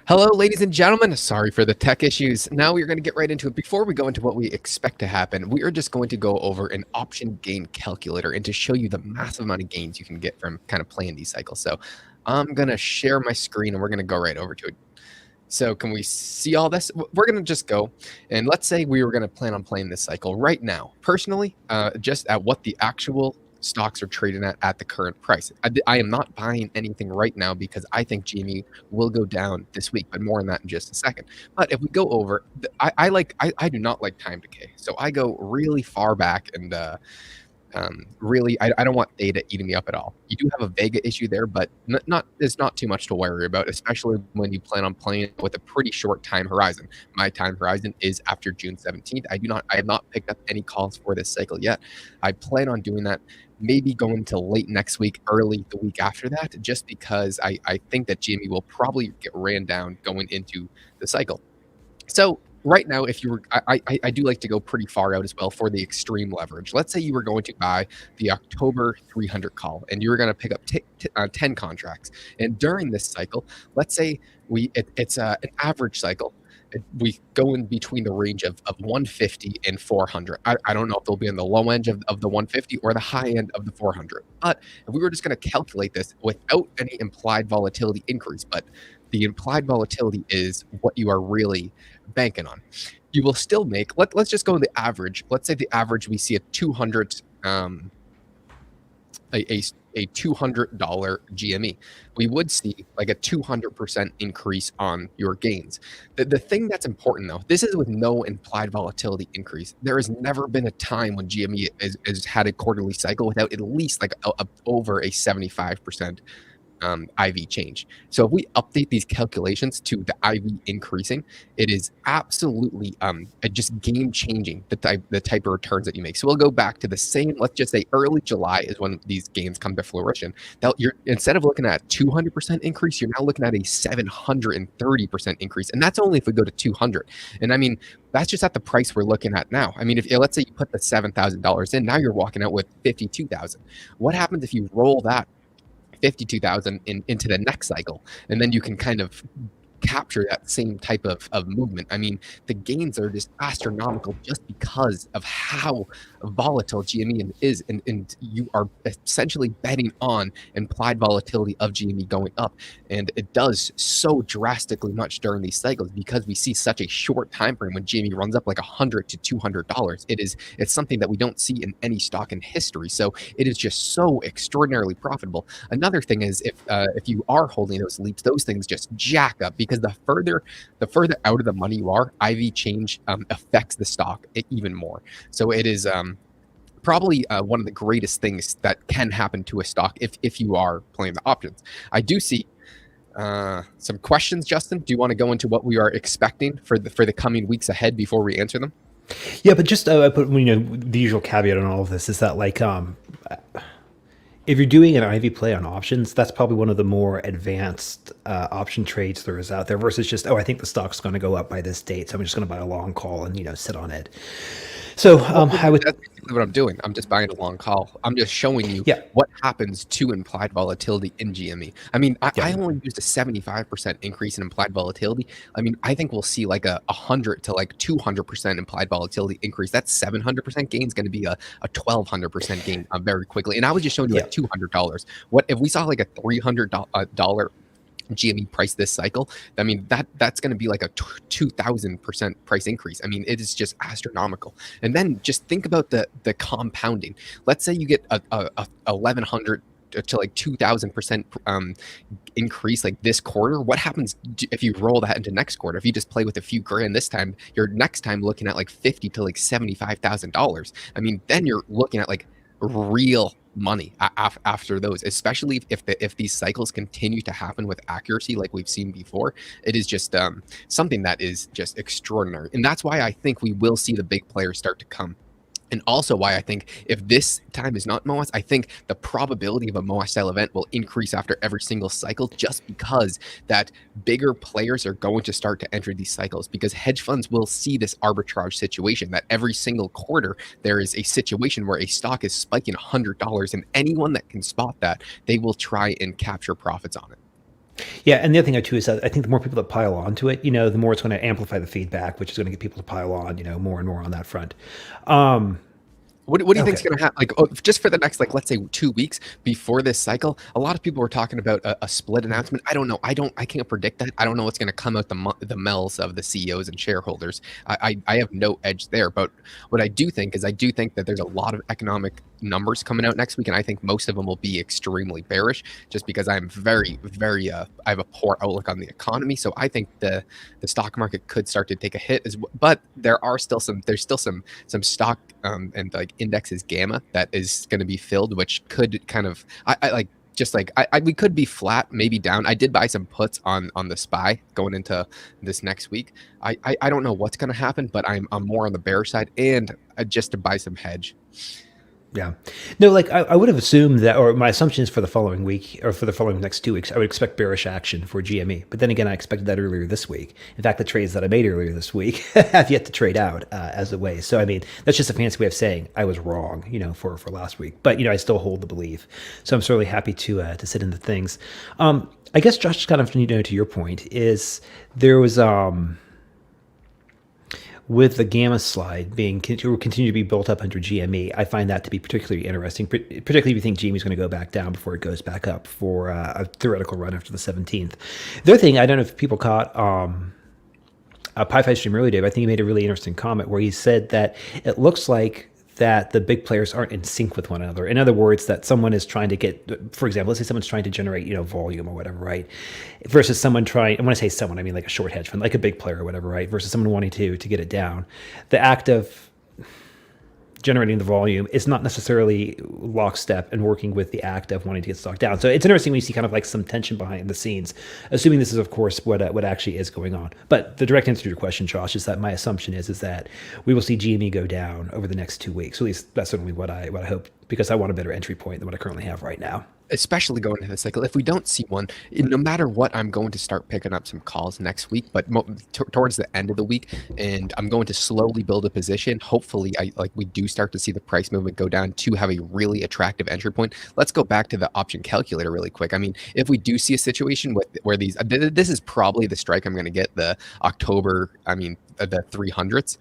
Hello, ladies and gentlemen. Sorry for the tech issues. Now we're going to get right into it. Before we go into what we expect to happen, we are just going to go over an option gain calculator and to show you the massive amount of gains you can get from kind of playing these cycles. So I'm going to share my screen and we're going to go right over to it. So can we see all this? We're going to just go and let's say we were going to plan on playing this cycle right now. Personally, just at what the actual stocks are trading at the current price. I am not buying anything right now because I think GME will go down this week, but more on that in just a second. But if we go over, I do not like time decay, so I go really far back and really, I don't want data eating me up at all. You do have a Vega issue there, but it's not too much to worry about, especially when you plan on playing with a pretty short time horizon. My time horizon is after June 17th. I have not picked up any calls for this cycle yet. I plan on doing that maybe going to late next week, early the week after that, just because I think that GME will probably get ran down going into the cycle. So right now, if you were, I do like to go pretty far out as well for the extreme leverage. Let's say you were going to buy the October 300 call and you were going to pick up 10 contracts. And during this cycle, let's say it's an average cycle. We go in between the range of 150 and 400. I don't know if they'll be on the low end of the 150 or the high end of the 400. But if we were just going to calculate this without any implied volatility increase, but the implied volatility is what you are really banking on, you will still make, let's just go with the average. Let's say the average, we see a 200 a $200 GME. We would see like a 200% increase on your gains. The thing that's important though, this is with no implied volatility increase. There has never been a time when GME has had a quarterly cycle without at least like over a 75% IV change. So if we update these calculations to the IV increasing, it is absolutely just game changing the type of returns that you make. So we'll go back to the same. Let's just say early July is when these gains come to fruition. Now you're, instead of looking at a 200% increase, you're now looking at a 730% increase, and that's only if we go to 200. And I mean, that's just at the price we're looking at now. I mean, if let's say you put the $7,000 in, now you're walking out with 52,000. What happens if you roll that 52,000 into the next cycle, and then you can kind of capture that same type of movement? I mean, the gains are just astronomical just because of how volatile GME is, and you are essentially betting on implied volatility of GME going up, and it does so drastically much during these cycles because we see such a short time frame when GME runs up like $100 to $200. It's something that we don't see in any stock in history, so it is just so extraordinarily profitable. Another thing is if you are holding those leaps, those things just jack up because the further out of the money you are, IV change affects the stock even more. So it is probably one of the greatest things that can happen to a stock if you are playing the options. I do see some questions, Justin. Do you want to go into what we are expecting for the coming weeks ahead before we answer them? Yeah, but just I put the usual caveat on all of this is that like if you're doing an IV play on options, that's probably one of the more advanced option trades there is out there versus just, I think the stock's going to go up by this date, so I'm just going to buy a long call and sit on it. So I would. That's basically what I'm doing. I'm just buying a long call. I'm just showing you Yeah. what happens to implied volatility in GME. I mean, I only used a 75% increase in implied volatility. I mean, I think we'll see like a 100 to like 200% implied volatility increase. That 700% gain is going to be a 1,200% gain very quickly. And I was just showing you like $200. What if we saw like a $300 GME price this cycle? I mean, that's going to be like a 2,000% price increase. I mean, it is just astronomical. And then just think about the compounding. Let's say you get a 1,100 to like 2,000% increase like this quarter. What happens if you roll that into next quarter? If you just play with a few grand this time, you're next time looking at like $50,000 to like $75,000. I mean, then you're looking at like real money after those, especially if these cycles continue to happen with accuracy like we've seen before. It is just something that is just extraordinary, and that's why I think we will see the big players start to come. And also why I think if this time is not MOAS, I think the probability of a MOAS style event will increase after every single cycle, just because that bigger players are going to start to enter these cycles, because hedge funds will see this arbitrage situation that every single quarter there is a situation where a stock is spiking $100, and anyone that can spot that, they will try and capture profits on it. Yeah, and the other thing too is that I think the more people that pile onto it, the more it's going to amplify the feedback, which is going to get people to pile on, more and more on that front. Um, What do you think is okay. going to happen? Like, oh, just for the next, like, let's say 2 weeks before this cycle, a lot of people were talking about a split announcement. I don't know. I can't predict that. I don't know what's going to come out the mouths of the CEOs and shareholders. I have no edge there. But what I do think is I do think that there's a lot of economic numbers coming out next week, and I think most of them will be extremely bearish, just because I'm very I have a poor outlook on the economy. So I think the stock market could start to take a hit, but there's still some stock and like indexes gamma that is going to be filled, which could kind of I like just like we could be flat, maybe down. I did buy some puts on the SPY going into this next week. I don't know what's going to happen, but I'm more on the bearish side, and just to buy some hedge. Yeah. No, like I would have assumed that, or my assumption is for the following week or for the following next 2 weeks, I would expect bearish action for GME. But then again, I expected that earlier this week. In fact, the trades that I made earlier this week have yet to trade out as a way. So, I mean, that's just a fancy way of saying I was wrong, for last week. But, I still hold the belief. So I'm certainly happy to sit into things. I guess, Josh, kind of, to your point, is there was, with the gamma slide being continue to be built up under GME, I find that to be particularly interesting, particularly if you think GME is going to go back down before it goes back up for a theoretical run after the 17th. The other thing, I don't know if people caught Pi-Fi stream earlier, Dave. I think he made a really interesting comment where he said that it looks like that the big players aren't in sync with one another. In other words, that someone is trying to get, for example, let's say someone's trying to generate, volume or whatever, right? Versus someone trying, and when I say someone, I mean like a short hedge fund, like a big player or whatever, right? Versus someone wanting to get it down. The act of generating the volume is not necessarily lockstep and working with the act of wanting to get stock down. So it's interesting when you see kind of like some tension behind the scenes, assuming this is, of course, what actually is going on. But the direct answer to your question, Josh, is that my assumption is that we will see GME go down over the next 2 weeks. At least that's certainly what I hope, because I want a better entry point than what I currently have right now. Especially going into the cycle. If we don't see one, no matter what, I'm going to start picking up some calls next week, but towards the end of the week, and I'm going to slowly build a position. Hopefully, we do start to see the price movement go down to have a really attractive entry point. Let's go back to the option calculator really quick. I mean, if we do see a situation where this is probably the strike I'm going to get, the October, the 300s.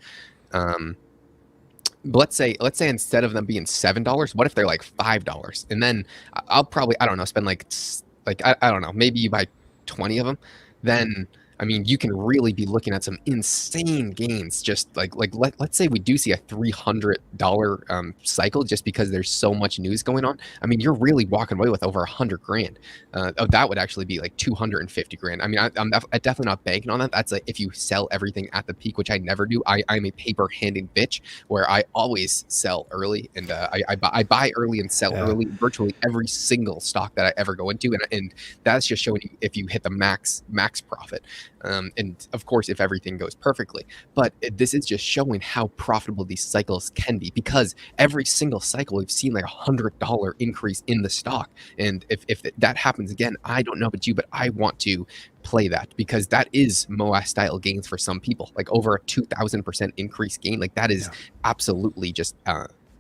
But let's say instead of them being $7, what if they're like $5? And then I'll probably, I don't know, spend I don't know, maybe you buy 20 of them. Then you can really be looking at some insane gains. Just let's say we do see a $300 cycle, just because there's so much news going on. You're really walking away with over 100 grand. That would actually be like 250 grand. I'm definitely not banking on that. That's like if you sell everything at the peak, which I never do. I'm a paper handing bitch where I always sell early, and I buy early and sell early virtually every single stock that I ever go into, and that's just showing you if you hit the max profit. And of course, if everything goes perfectly. But this is just showing how profitable these cycles can be, because every single cycle we've seen like $100 increase in the stock. And if that happens again, I don't know about you, but I want to play that, because that is MOA style gains for some people, like over a 2,000% increase gain. Like that is absolutely just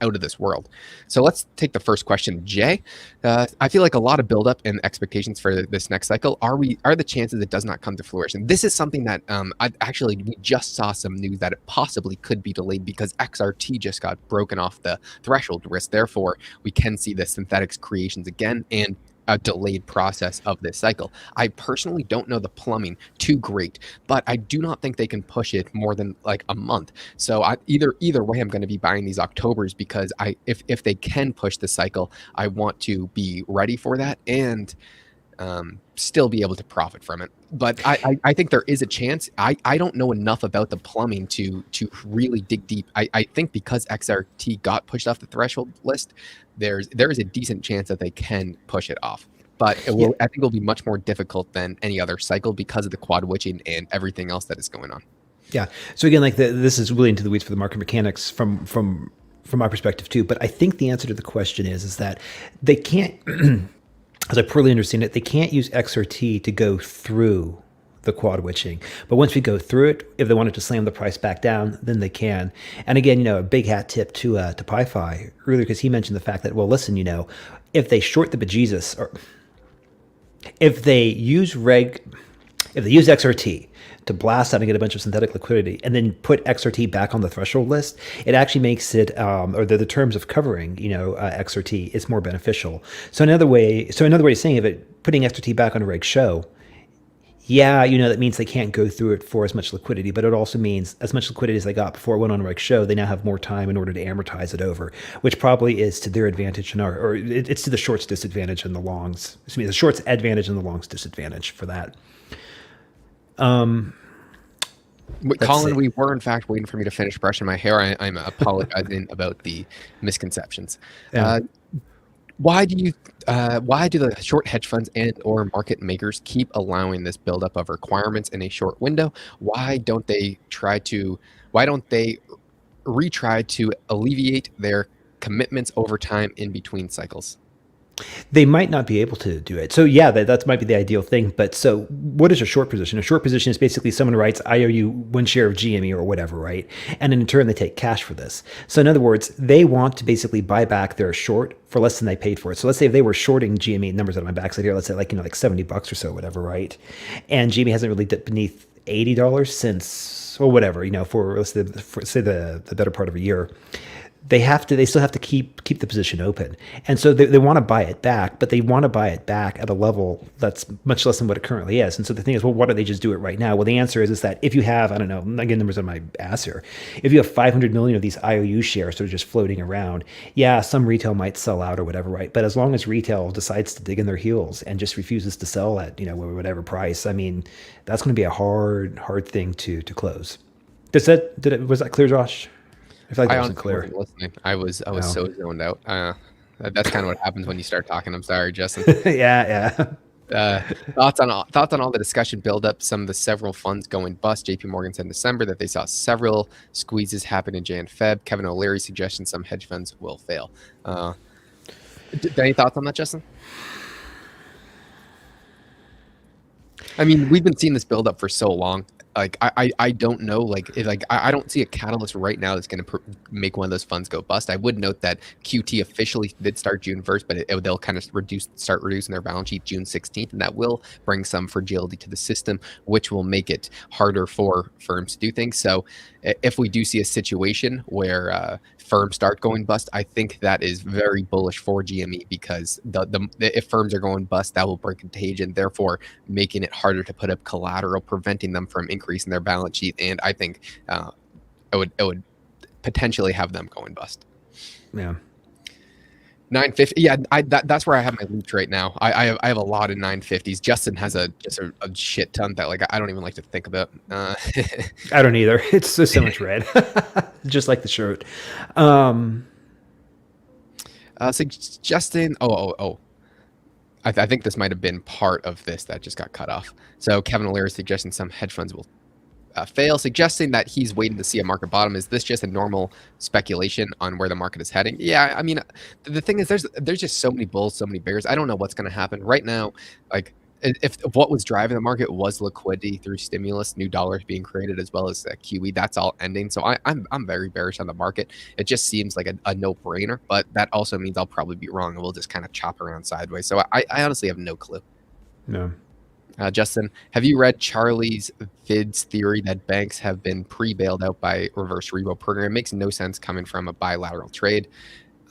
out of this world. So let's take the first question, Jay. I feel like a lot of buildup and expectations for this next cycle. Are the chances it does not come to fruition? This is something that we just saw some news that it possibly could be delayed, because XRT just got broken off the threshold risk. Therefore, we can see the synthetics creations again, and a delayed process of this cycle. I personally don't know the plumbing too great, but I do not think they can push it more than like a month. So either way, I'm going to be buying these Octobers, because if they can push the cycle, I want to be ready for that and still be able to profit from it. But I think there is a chance. I don't know enough about the plumbing to really dig deep. I think because XRT got pushed off the threshold list, there is a decent chance that they can push it off. But I think it will be much more difficult than any other cycle, because of the quad witching and everything else that is going on. Yeah. So again, this is really into the weeds for the market mechanics from my perspective too. But I think the answer to the question is that they can't, as I poorly understand it, they can't use XRT to go through the quad witching. But once we go through it, if they wanted to slam the price back down, then they can. And again, a big hat tip to Pi-Fi earlier, because he mentioned the fact that, well, listen, if they short the bejesus, or If they use reg, if they use XRT to blast out and get a bunch of synthetic liquidity, and then put XRT back on the threshold list, it actually makes it, or the terms of covering, XRT is more beneficial. Another way of saying it, putting XRT back on a reg show, yeah, that means they can't go through it for as much liquidity, but it also means as much liquidity as they got before it went on reg show, they now have more time in order to amortize it over, which probably is to their advantage or it's to the short's disadvantage and the longs. Excuse me, the short's advantage and the long's disadvantage for that. But Let's Colin, see. we were in fact waiting for me to finish brushing my hair. I'm apologizing about the misconceptions. Yeah. Why do the short hedge funds and or market makers keep allowing this buildup of requirements in a short window? Why don't they retry to alleviate their commitments over time in between cycles? They might not be able to do it. So yeah, that might be the ideal thing. But so what is a short position? A short position is basically someone writes, I owe you one share of GME or whatever, right? And in turn, they take cash for this. So in other words, they want to basically buy back their short for less than they paid for it. So let's say if they were shorting GME, numbers on my backside here, let's say like $70 or so, whatever, right? And GME hasn't really dipped beneath $80 since, or whatever, for let's say the better part of a year. They still have to keep the position open, and so they want to buy it back, but they want to buy it back at a level that's much less than what it currently is. And so the thing is, well, why don't they just do it right now? Well, the answer is that if you have, I don't know, I'm not getting numbers on my ass here, if you have 500 million of these IOU shares that are just floating around, yeah, some retail might sell out or whatever, right? But as long as retail decides to dig in their heels and just refuses to sell at whatever price, I mean, that's going to be a hard thing to close. Was that clear, Josh? I feel like I that wasn't honestly clear. wasn't listening. I was Oh. so zoned out. That's kind of what happens when you start talking. I'm sorry, Justin. Yeah. Uh, thoughts on all the discussion build up. Some of the several funds going bust. J.P. Morgan said in December that they saw several squeezes happen in Jan Feb. Kevin O'Leary suggesting some hedge funds will fail. Any thoughts on that, Justin? I mean, we've been seeing this build up for so long. Like I don't know. I don't see a catalyst right now that's going to make one of those funds go bust. I would note that QT officially did start June 1st, but they'll kind of start reducing their balance sheet June 16th, and that will bring some fragility to the system, which will make it harder for firms to do things. So if we do see a situation where firms start going bust, I think that is very bullish for GME because if firms are going bust, that will bring contagion, therefore making it harder to put up collateral, preventing them from increasing their balance sheet. And I think it would potentially have them going bust. Yeah. 950. Yeah, that's where I have my loot right now. I have a lot of 950s. Justin has just a shit ton that I don't even like to think about. I don't either. It's so much red, just like the shirt. So Justin, I think this might have been part of this that just got cut off. So Kevin O'Leary suggesting some hedge funds will fail, suggesting that he's waiting to see a market bottom. Is this just a normal speculation on where the market is heading? Yeah, I mean, the thing is, there's just so many bulls, so many bears. I don't know what's going to happen right now. Like, if what was driving the market was liquidity through stimulus, new dollars being created, as well as QE, that's all ending. So I'm very bearish on the market. It just seems like a no-brainer, but that also means I'll probably be wrong, and we'll just kind of chop around sideways. So I honestly have no clue. No. Justin, have you read Charlie's Vid's theory that banks have been pre-bailed out by reverse repo program? It makes no sense coming from a bilateral trade.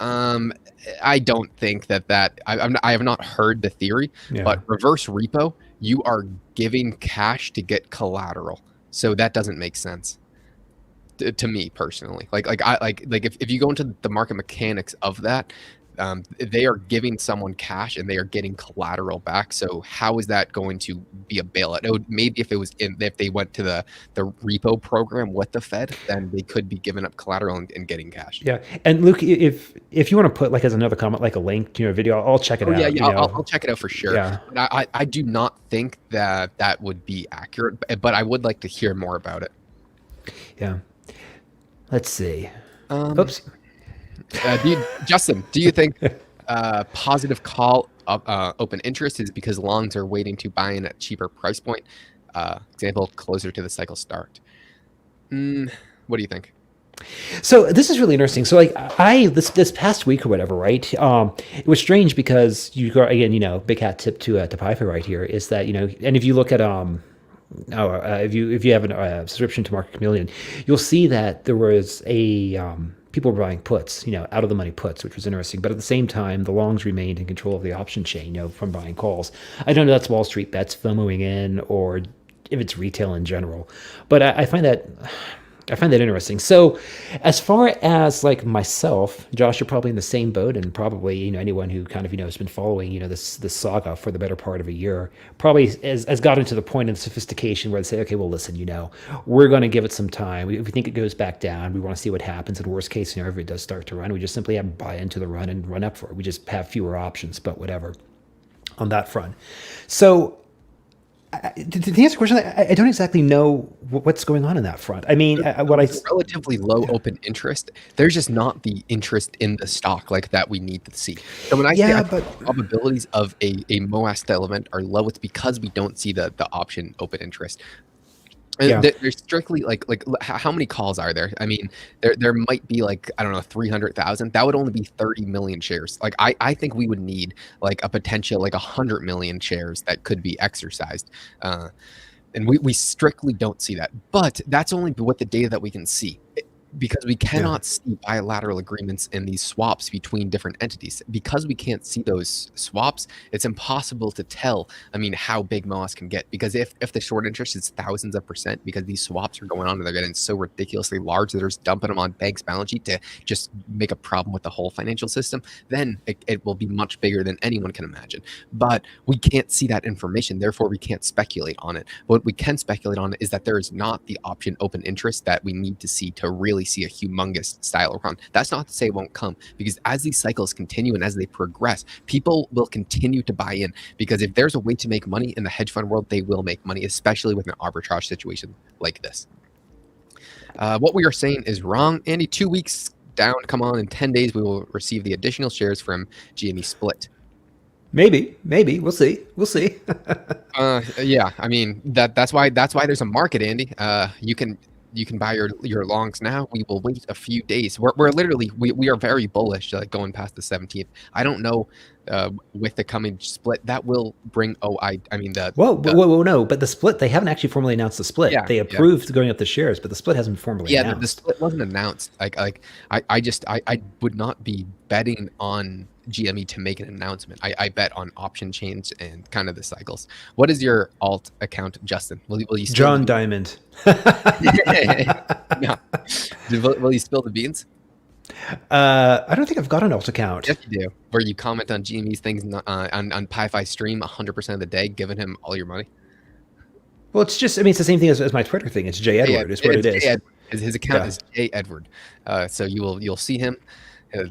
I don't think I have not heard the theory, Yeah. but reverse repo, you are giving cash to get collateral. So that doesn't make sense to me personally. If you go into the market mechanics of that, they are giving someone cash and they are getting collateral back. So how is that going to be a bailout? Maybe if they went to the repo program with the Fed, then they could be giving up collateral and getting cash. Yeah. And Luke, if you want to put as another comment, like a link to your video, I'll check it out. Yeah, I'll check it out for sure. Yeah. But I do not think that would be accurate, but I would like to hear more about it. Yeah. Let's see. Oops. Justin, do you think positive call open interest is because longs are waiting to buy in at cheaper price point? Example, closer to the cycle start. What do you think? So this is really interesting. So like I this past week or whatever, right? It was strange because you go again, big hat tip to Pi right here is that and if you look at if you have a subscription to Market Chameleon, you'll see that there was a people were buying puts, out of the money puts, which was interesting. But at the same time, the longs remained in control of the option chain, from buying calls. I don't know if that's Wall Street bets FOMOing in or if it's retail in general, but I find that interesting. So, as far as like myself, Josh, you're probably in the same boat, and probably anyone who kind of has been following this saga for the better part of a year probably has gotten to the point of sophistication where they say, okay, well, listen, we're going to give it some time. If we think it goes back down, we want to see what happens. In worst case scenario, if it does start to run, we just simply have to buy into the run and run up for it. We just have fewer options, but whatever on that front. So to answer the question, I don't exactly know what's going on in that front. I mean, what I It's relatively low open interest. There's just not the interest in the stock like that we need to see. So when I say I yeah, think but the probabilities of a MOAS style event are low, it's because we don't see the option open interest. yeah, There's strictly how many calls are there? I mean, there might be like, I don't know, 300,000. That would only be 30 million shares. Like I think we would need like a potential like 100 million shares that could be exercised. And we strictly don't see that. But that's only with the data that we can see. Because we yeah. cannot see bilateral agreements and these swaps between different entities. Because we can't see those swaps, it's impossible to tell, I mean, how big MOAS can get. Because if the short interest is thousands of percent, because these swaps are going on and they're getting so ridiculously large that they're just dumping them on banks' balance sheet to just make a problem with the whole financial system, then it will be much bigger than anyone can imagine. But we can't see that information, therefore we can't speculate on it. What we can speculate on is that there is not the option open interest that we need to see to really see a humongous style run. That's not to say it won't come, because as these cycles continue and as they progress, people will continue to buy in, because if there's a way to make money in the hedge fund world, they will make money, especially with an arbitrage situation like this. What we are saying is wrong. Andy, 2 weeks down, come on, in 10 days, we will receive the additional shares from GME Split. Maybe we'll see. Yeah, I mean that's why there's a market, Andy. You can buy your longs now. We will wait a few days. We're literally we are very bullish, like going past the 17th. I don't know, with the coming split that will bring. Oh, I mean Whoa, no! But the split, they haven't actually formally announced the split. yeah, They yeah. approved going up the shares, but the split hasn't been formally Yeah, the announced. split wasn't announced. I would not be betting on GME to make an announcement. I bet on option chains and kind of the cycles. What is your alt account, Justin? Will you spill John the Diamond. no? Will you spill the beans? I don't think I've got an alt account. Yes, you do. Where you comment on GME's things on Pi-Fi stream 100% of the day, giving him all your money. Well, it's just, I mean, it's the same thing as my Twitter thing. It's J Yeah, Edward, is what it it's J is. Edward. His account Yeah. is J Edward. So you'll see him.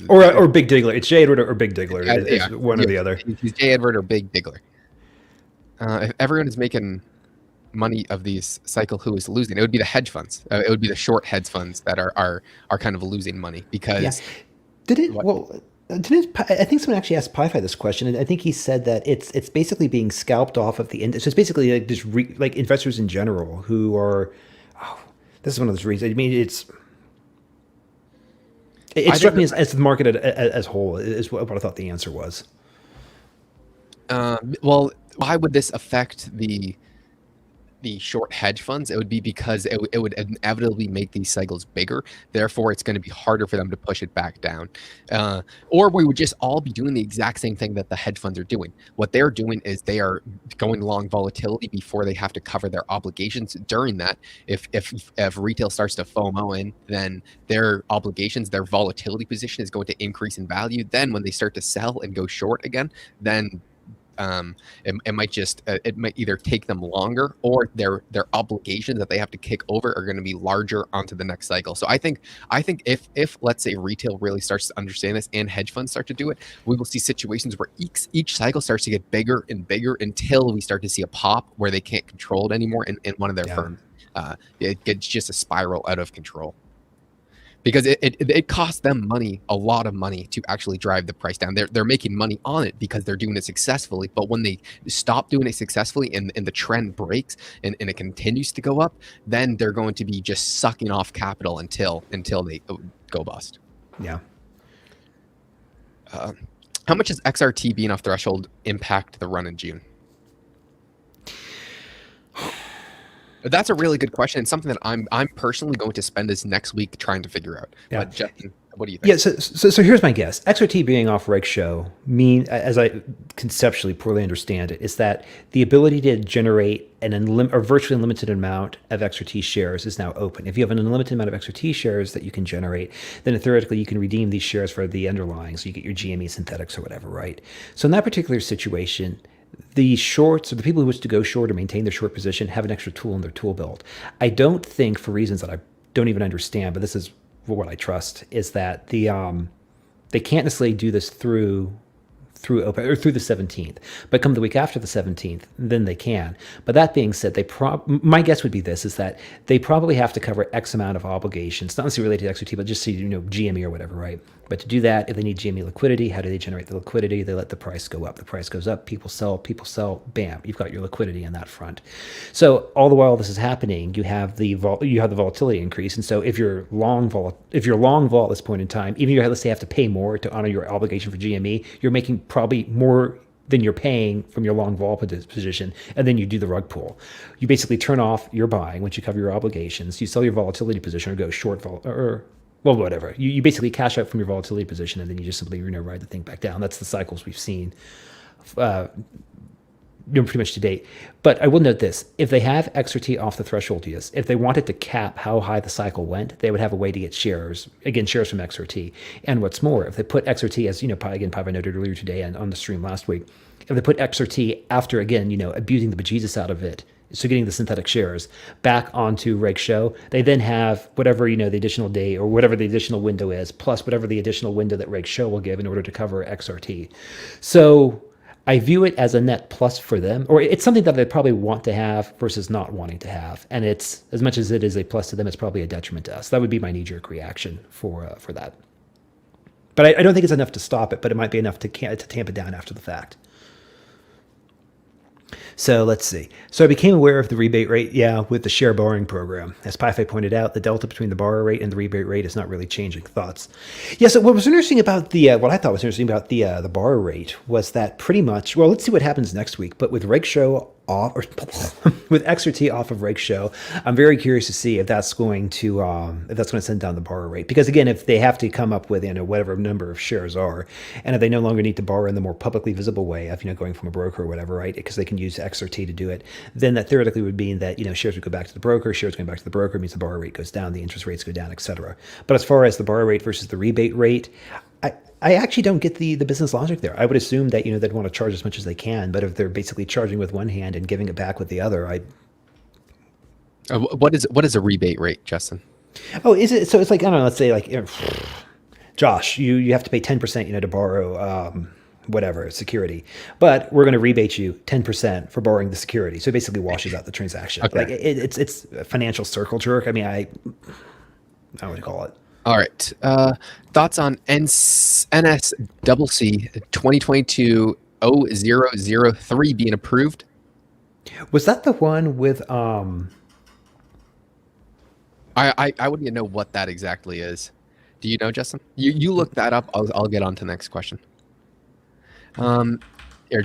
Or Big Diggler. It's J Edward or Big Diggler. Yeah, It's one or the other. he's J Edward or Big Diggler. If everyone is making money of these cycle, who is losing? It would be the hedge funds. It would be the short hedge funds that are kind of losing money Yeah. because Did it? what Well, I think someone actually asked Pi this question, and I think he said that it's basically being scalped off of the index. So it's basically like just like investors in general who are. Oh, this is one of those reasons. I mean, it I struck think me as the market as whole is what I thought the answer was. well, why would this affect the short hedge funds? It would be because it would inevitably make these cycles bigger. Therefore, it's going to be harder for them to push it back down. Or we would just all be doing the exact same thing that the hedge funds are doing. What they're doing is they are going long volatility before they have to cover their obligations. During that, if retail starts to FOMO in, then their obligations, their volatility position is going to increase in value. Then when they start to sell and go short again, then it might either take them longer, or their obligations that they have to kick over are going to be larger onto the next cycle. So I think if let's say retail really starts to understand this and hedge funds start to do it, we will see situations where each cycle starts to get bigger and bigger until we start to see a pop where they can't control it anymore in one of their Yeah. firms. It gets just a spiral out of control. because it costs them money, a lot of money, to actually drive the price down. They're making money on it because they're doing it successfully. But when they stop doing it successfully and the trend breaks and it continues to go up, then they're going to be just sucking off capital until they go bust. Yeah. How much does XRT being off threshold impact the run in June? That's a really good question, and something that I'm personally going to spend this next week trying to figure out. Yeah. But Justin, what do you think? Yeah, so here's my guess. XRT being off reg show as I conceptually poorly understand it, is that the ability to generate or virtually unlimited amount of XRT shares is now open. If you have an unlimited amount of XRT shares that you can generate, then theoretically you can redeem these shares for the underlying, so you get your GME synthetics or whatever, right? So in that particular situation, the shorts, or the people who wish to go short or maintain their short position, have an extra tool in their tool belt. I don't think, for reasons that I don't even understand, but this is what I trust, is that they can't necessarily do this through open or through the 17th, but come the week after the 17th, then they can. But that being said, my guess would be this, is that they probably have to cover X amount of obligations, not necessarily related to XRT, but just so GME or whatever, right? But to do that, if they need GME liquidity, how do they generate the liquidity? They let the price go up. The price goes up, people sell, bam, you've got your liquidity on that front. So all the while this is happening, you have the volatility increase. And so if you're long vol at this point in time, even if you, let's say, have to pay more to honor your obligation for GME, you're making probably more than you're paying from your long vol position, and then you do the rug pull. You basically turn off your buying once you cover your obligations. You sell your volatility position or go short whatever. You basically cash out from your volatility position, and then you just simply ride the thing back down. That's the cycles we've seen pretty much to date. But I will note this: if they have XRT off the threshold, if they wanted to cap how high the cycle went, they would have a way to get shares from XRT. And what's more, if they put XRT, as again, Pavel noted earlier today and on the stream last week, if they put XRT after, again, abusing the bejesus out of it, so getting the synthetic shares back onto reg show, they then have whatever, the additional day or whatever the additional window is, plus whatever the additional window that reg show will give in order to cover XRT. So I view it as a net plus for them, or it's something that they probably want to have versus not wanting to have. And it's, as much as it is a plus to them, it's probably a detriment to us. That would be my knee-jerk reaction for that. But I don't think it's enough to stop it, but it might be enough to tamp it down after the fact. So let's see. So I became aware of the rebate rate, with the share borrowing program. As Paife pointed out, the delta between the borrow rate and the rebate rate is not really changing. Thoughts? Yeah, so what was interesting about what I thought was interesting about the borrow rate was that pretty much, well, let's see what happens next week, but with reg show off, or with XRT off of reg show, I'm very curious to see if that's going to send down the borrow rate. Because again, if they have to come up with whatever number of shares are, and if they no longer need to borrow in the more publicly visible way of going from a broker or whatever, right? Because they can use XRT to do it, then that theoretically would mean that shares would go back to the broker. Shares going back to the broker means the borrow rate goes down, the interest rates go down, etc. But as far as the borrow rate versus the rebate rate, I actually don't get the business logic there. I would assume that they'd want to charge as much as they can, but if they're basically charging with one hand and giving it back with the other, what is a rebate rate, Justin? Oh, is it? So it's like, I don't know. Let's say Josh, you have to pay 10%, to borrow whatever security, but we're going to rebate you 10% for borrowing the security. So it basically washes out the transaction. Okay. Like it's a financial circle jerk. I mean, I would call it. All right. Thoughts on NSCC 2022-0003 being approved? Was that the one with I wouldn't even know what that exactly is. Do you know, Justin? You look that up. I'll get on to the next question. Or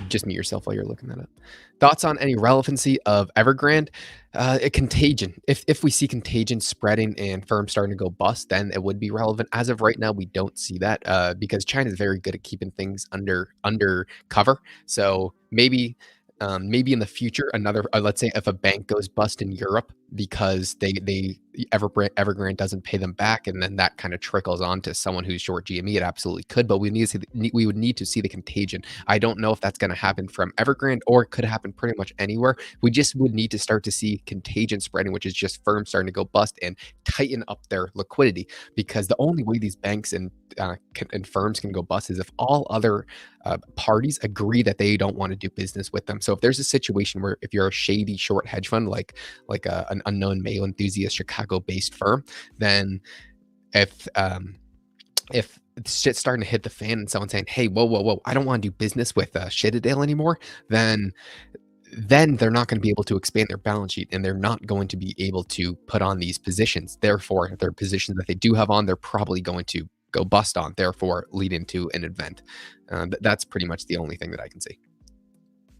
just mute yourself while you're looking that up. Thoughts on any relevancy of Evergrande? A contagion. If we see contagion spreading and firms starting to go bust, then it would be relevant. As of right now, we don't see that because China is very good at keeping things under cover. So maybe in the future, another let's say if a bank goes bust in Europe because Evergrande doesn't pay them back, and then that kind of trickles on to someone who's short GME, it absolutely could. But we would need to see the contagion. I don't know if that's going to happen from Evergrande, or it could happen pretty much anywhere. We just would need to start to see contagion spreading, which is just firms starting to go bust and tighten up their liquidity. Because the only way these banks and firms can go bust is if all other parties agree that they don't want to do business with them. So if there's a situation where if you're a shady short hedge fund like an unknown Mayo enthusiast Chicago-based firm, then if shit's starting to hit the fan and someone's saying, "Hey, whoa, whoa, whoa, I don't want to do business with Shittadale anymore," then they're not going to be able to expand their balance sheet and they're not going to be able to put on these positions. Therefore, their positions that they do have on, they're probably going to go bust on, therefore lead into an event. That's pretty much the only thing that I can see.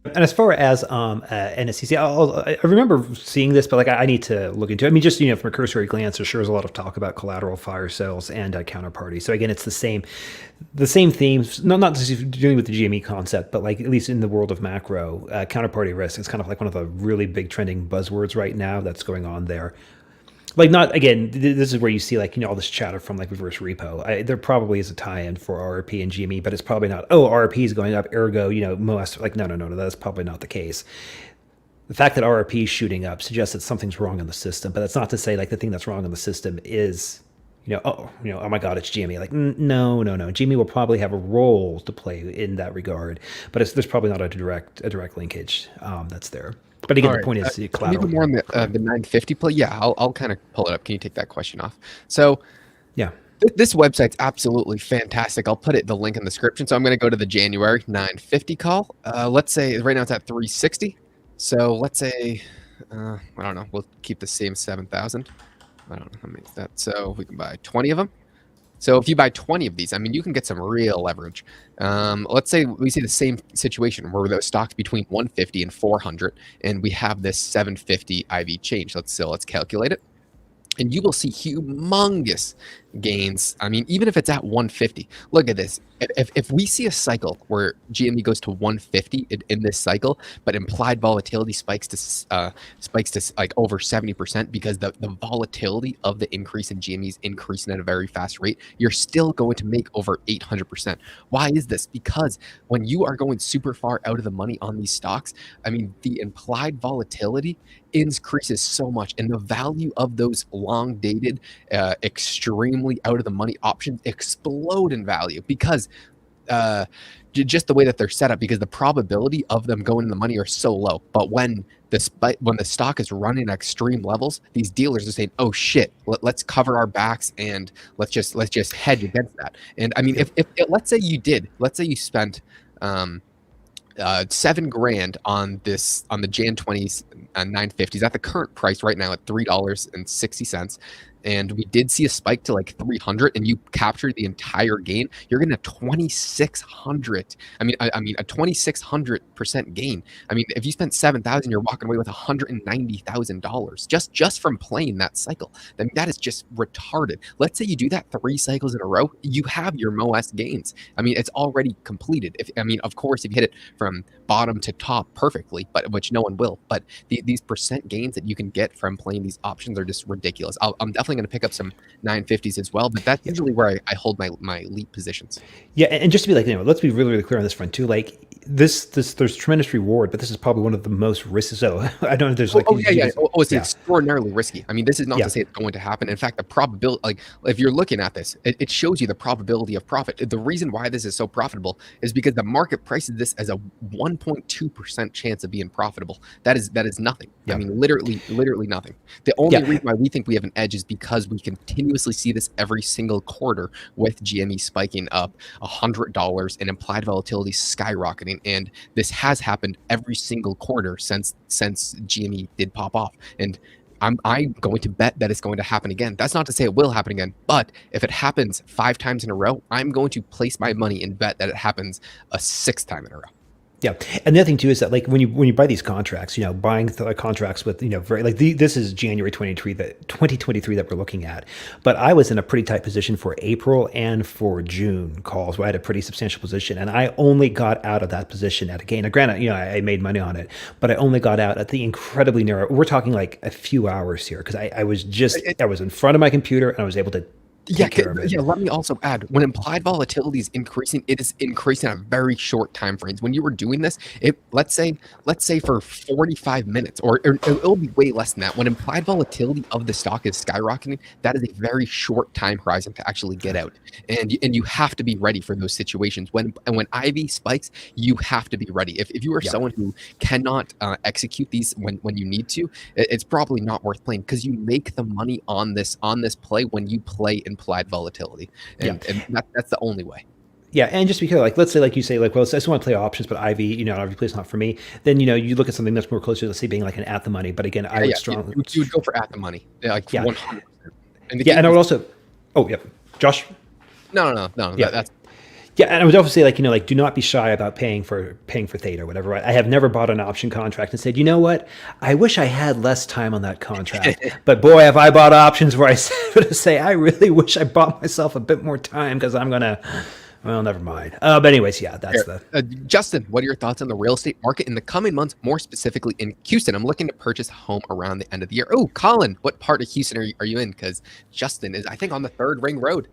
And as far as NSCC, I remember seeing this, but like I need to look into it. I mean, just from a cursory glance, there sure is a lot of talk about collateral fire sales and counterparty. So again, it's the same themes. Not just dealing with the GME concept, but like at least in the world of macro, counterparty risk is kind of like one of the really big trending buzzwords right now that's going on there. Like, not again, this is where you see like all this chatter from like reverse repo. There probably is a tie-in for RRP and GME, but it's probably not, oh, RRP is going up, ergo most, like, no, that's probably not the case. The fact that RRP is shooting up suggests that something's wrong in the system, but that's not to say like the thing that's wrong in the system is oh my god, it's GME. Like, no, GME will probably have a role to play in that regard, but there's probably not a direct linkage that's there. But again, All the right. point is Can you go more on the 950 play? Yeah, I'll kind of pull it up. Can you take that question off? So yeah. This website's absolutely fantastic. I'll put the link in the description. So I'm going to go to the January 950 call. Let's say right now it's at 360. So let's say, I don't know, we'll keep the same 7,000. I don't know how many is that. So we can buy 20 of them. So if you buy 20 of these, I mean, you can get some real leverage. Let's say we see the same situation where those stocks between 150 and 400, and we have this 750 IV change. Let's calculate it. And you will see humongous gains. I mean, even if it's at 150, look at this. If we see a cycle where GME goes to 150 in this cycle, but implied volatility spikes to like over 70% because the volatility of the increase in GME is increasing at a very fast rate, you're still going to make over 800%. Why is this? Because when you are going super far out of the money on these stocks, I mean, the implied volatility increases so much, and the value of those long dated, extremely out of the money options explode in value because just the way that they're set up, because the probability of them going in the money are so low. But when the stock is running at extreme levels, these dealers are saying, "Oh shit, let's cover our backs and let's just hedge against that." And I mean, if let's say you spent $7,000 on the Jan 20s 950s at the current price right now at $3.60, and we did see a spike to like 300, and you captured the entire gain, you're getting a 2,600. I mean a 2,600% gain. I mean, if you spent 7,000, you're walking away with $190,000 just from playing that cycle. I mean, that is just retarded. Let's say you do that 3 cycles in a row, you have your MOS gains. I mean, it's already completed. Of course, if you hit it from bottom to top perfectly, but which no one will. But these percent gains that you can get from playing these options are just ridiculous. I'm definitely going to pick up some 950s as well, but that's usually where I hold my leap positions. Yeah, and just to be like, let's be really, really clear on this front too. Like this there's tremendous reward, but this is probably one of the most risky. So I don't know if there's like, it's extraordinarily risky. I mean, this is not to say it's going to happen. In fact, the probability, like if you're looking at this, it shows you the probability of profit. The reason why this is so profitable is because the market prices this as a 1.2% chance of being profitable. That is nothing. Yeah. I mean, literally nothing. The only reason why we think we have an edge is because we continuously see this every single quarter with GME spiking up $100 and implied volatility skyrocketing. And this has happened every single quarter since GME did pop off. And I'm going to bet that it's going to happen again. That's not to say it will happen again, but if it happens 5 times in a row, I'm going to place my money and bet that it happens a 6th time in a row. Yeah, and the other thing too is that like when you buy these contracts, buying contracts with very like this is January 2023 that we're looking at, but I was in a pretty tight position for April and for June calls where I had a pretty substantial position, and I only got out of that position at a gain. Now, granted, I made money on it, but I only got out at the incredibly narrow. We're talking like a few hours here because I was in front of my computer and I was able to. Let me also add, when implied volatility is increasing, it is increasing at very short time frames. When you were doing this, let's say for 45 minutes, or it'll be way less than that. When implied volatility of the stock is skyrocketing, that is a very short time horizon to actually get out. And you have to be ready for those situations. When IV spikes, you have to be ready. If you are someone who cannot execute these when you need to, it's probably not worth playing, because you make the money on this play when you play implied volatility, Yeah. and that's the only way. Yeah, and just because, like, let's say, like you say, like, well, I just want to play options, but IV, IV play is not for me. Then you look at something that's more closer, let's say, being like an at the money. But again, I Yeah, would yeah, strongly, you would go for at the money, yeah, like yeah, 100%. And the yeah, and I games, would also, oh yeah, Josh, no, yeah, that's yeah, and I would also say, like, like, do not be shy about paying for theta or whatever. Right? I have never bought an option contract and said, you know what, I wish I had less time on that contract, but boy, have I bought options where I say, I really wish I bought myself a bit more time because I'm gonna. Well, never mind. But anyways, yeah, that's fair. the. Justin, what are your thoughts on the real estate market in the coming months, more specifically in Houston? I'm looking to purchase a home around the end of the year. Oh, Colin, what part of Houston are you in? Because Justin is, I think, on the Third Ring Road.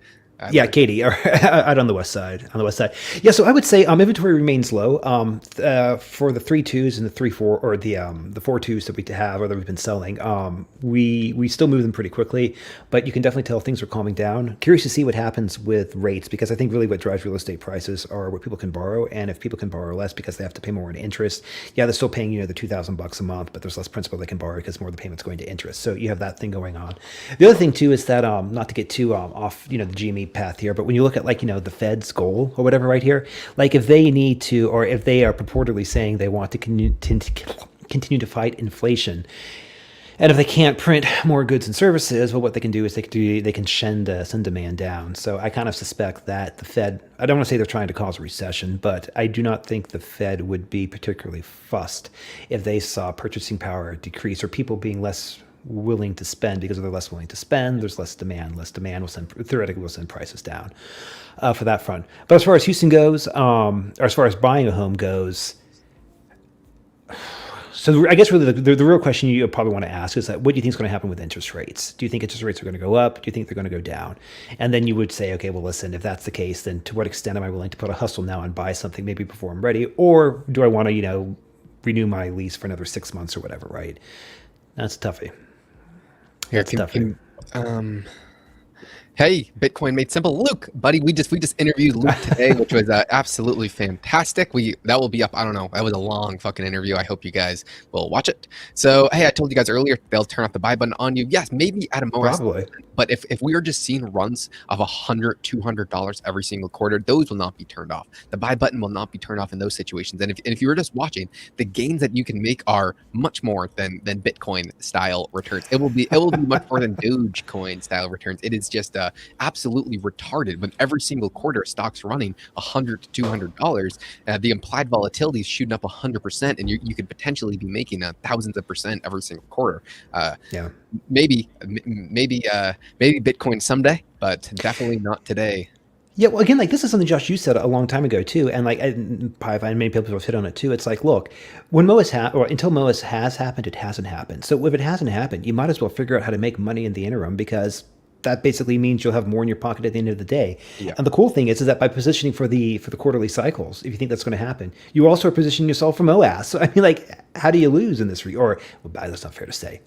Yeah, Katie, or out on the west side. On the west side, yeah. So I would say inventory remains low. For the 3.2s and the 3.4 or the 4.2s that we have or that we've been selling, we still move them pretty quickly, but you can definitely tell things are calming down. Curious to see what happens with rates, because I think really what drives real estate prices are what people can borrow, and if people can borrow less because they have to pay more in interest, yeah, they're still paying the $2,000 a month, but there's less principal they can borrow because more of the payment's going to interest. So you have that thing going on. The other thing too is that not to get too off the GME path here, but when you look at the Fed's goal or whatever right here, like if they need to, or if they are purportedly saying they want to continue to fight inflation, and if they can't print more goods and services, well, what they can do is they can send demand down. So I kind of suspect that the Fed, I don't want to say they're trying to cause a recession, but I do not think the Fed would be particularly fussed if they saw purchasing power decrease or people being less willing to spend. Because if they're less willing to spend, there's less demand. Less demand theoretically will send prices down for that front. But as far as Houston goes, or as far as buying a home goes, so I guess really the real question you probably want to ask is that what do you think is going to happen with interest rates? Do you think interest rates are going to go up? Do you think they're going to go down? And then you would say, okay, well, listen, if that's the case, then to what extent am I willing to put a hustle now and buy something maybe before I'm ready? Or do I want to, renew my lease for another 6 months or whatever, right? That's toughie. Here, hey, Bitcoin Made Simple, Luke, buddy. We just interviewed Luke today, which was absolutely fantastic. That will be up. I don't know. That was a long fucking interview. I hope you guys will watch it. So, hey, I told you guys earlier they'll turn off the buy button on you. Yes, maybe at a most. Probably. But if we are just seeing runs of $100, $200 every single quarter, those will not be turned off. The buy button will not be turned off in those situations. And if you were just watching, the gains that you can make are much more than Bitcoin style returns. It will be much more than Dogecoin style returns. It is just absolutely retarded. When every single quarter stock's running $100 to $200, the implied volatility is shooting up 100%, and you could potentially be making thousands of percent every single quarter. Yeah. Maybe Bitcoin someday, but definitely not today. Yeah, well, again, like this is something, Josh, you said a long time ago too, and like Pive and many people have hit on it too. It's like, look, when MOAS or until MOAS has happened, it hasn't happened. So if it hasn't happened, you might as well figure out how to make money in the interim, because that basically means you'll have more in your pocket at the end of the day. Yeah. And the cool thing is that by positioning for the quarterly cycles, if you think that's going to happen, you also are positioning yourself for MOAS. So I mean, like, how do you lose in this? Well, that's not fair to say.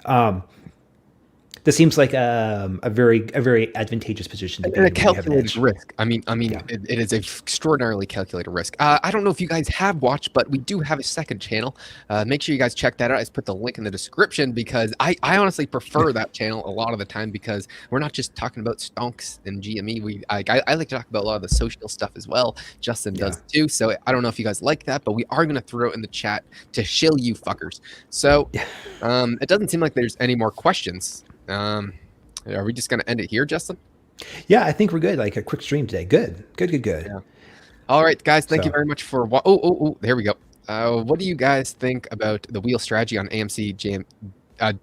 This seems like a very advantageous position. And a calculated risk. I mean, Yeah. it is an extraordinarily calculated risk. I don't know if you guys have watched, but we do have a second channel. Make sure you guys check that out. I just put the link in the description, because I honestly prefer that channel a lot of the time, because we're not just talking about stonks and GME. I like to talk about a lot of the social stuff as well. Justin does too. So I don't know if you guys like that, but we are going to throw it in the chat to shill you fuckers. So it doesn't seem like there's any more questions. Are we just going to end it here, Justin? Yeah, I think we're good. Like a quick stream today. Good. Yeah. All right, guys. Thank you very much for. There we go. What do you guys think about the wheel strategy on AMC JM?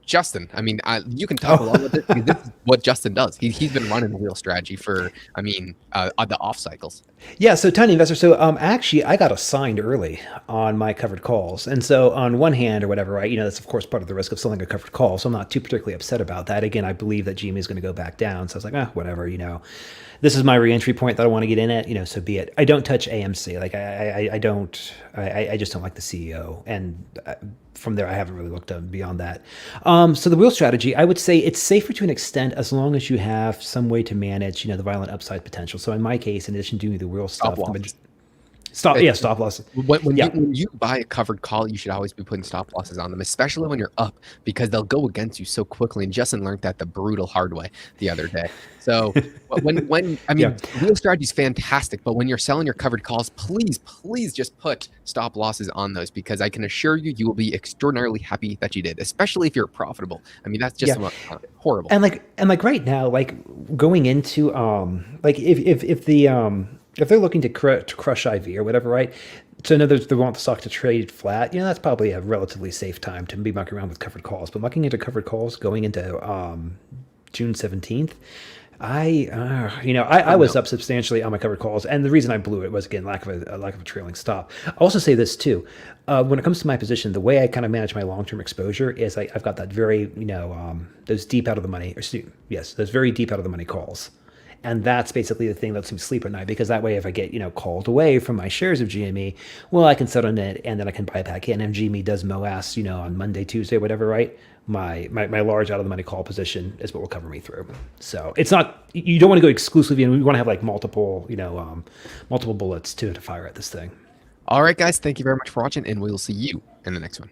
Justin, I mean, you can talk a lot about this, because this is what Justin does. He's been running the wheel strategy for, the off cycles. Yeah, so tiny investor. So actually, I got assigned early on my covered calls, and so on one hand or whatever, right? That's of course part of the risk of selling a covered call. So I'm not too particularly upset about that. Again, I believe that GME is going to go back down. So I was like, whatever. This is my re-entry point that I want to get in at. So be it. I don't touch AMC. Like I don't. I just don't like the CEO, and from there I haven't really looked beyond that. So the wheel strategy, I would say it's safer to an extent as long as you have some way to manage, the violent upside potential. So in my case, in addition to doing the wheel stuff, Stop. Yeah, stop loss. Yeah. When you buy a covered call, you should always be putting stop losses on them, especially when you're up, because they'll go against you so quickly. And Justin learned that the brutal hard way the other day. So when I Yeah. mean, real strategy is fantastic, but when you're selling your covered calls, please just put stop losses on those, because I can assure you, you will be extraordinarily happy that you did, especially if you're profitable. I mean, that's just Yeah. horrible. And like right now, like going into like if they're looking to crush IV or whatever, right? So in other words, they want the stock to trade flat. That's probably a relatively safe time to be mucking around with covered calls. But mucking into covered calls going into June 17th, I Oh was no. up substantially on my covered calls, and the reason I blew it was again lack of a trailing stop. I'll also say this too, when it comes to my position, the way I kind of manage my long term exposure is I've got that very those deep out of the money, yes, those very deep out of the money calls. And that's basically the thing that lets me sleep at night, because that way, if I get called away from my shares of GME, well, I can sit on it and then I can buy back in. And if GME does MOAS, on Monday, Tuesday, whatever, right? My large out of the money call position is what will cover me through. So it's not, you don't want to go exclusively, and we want to have like multiple bullets to fire at this thing. All right, guys, thank you very much for watching, and we'll see you in the next one.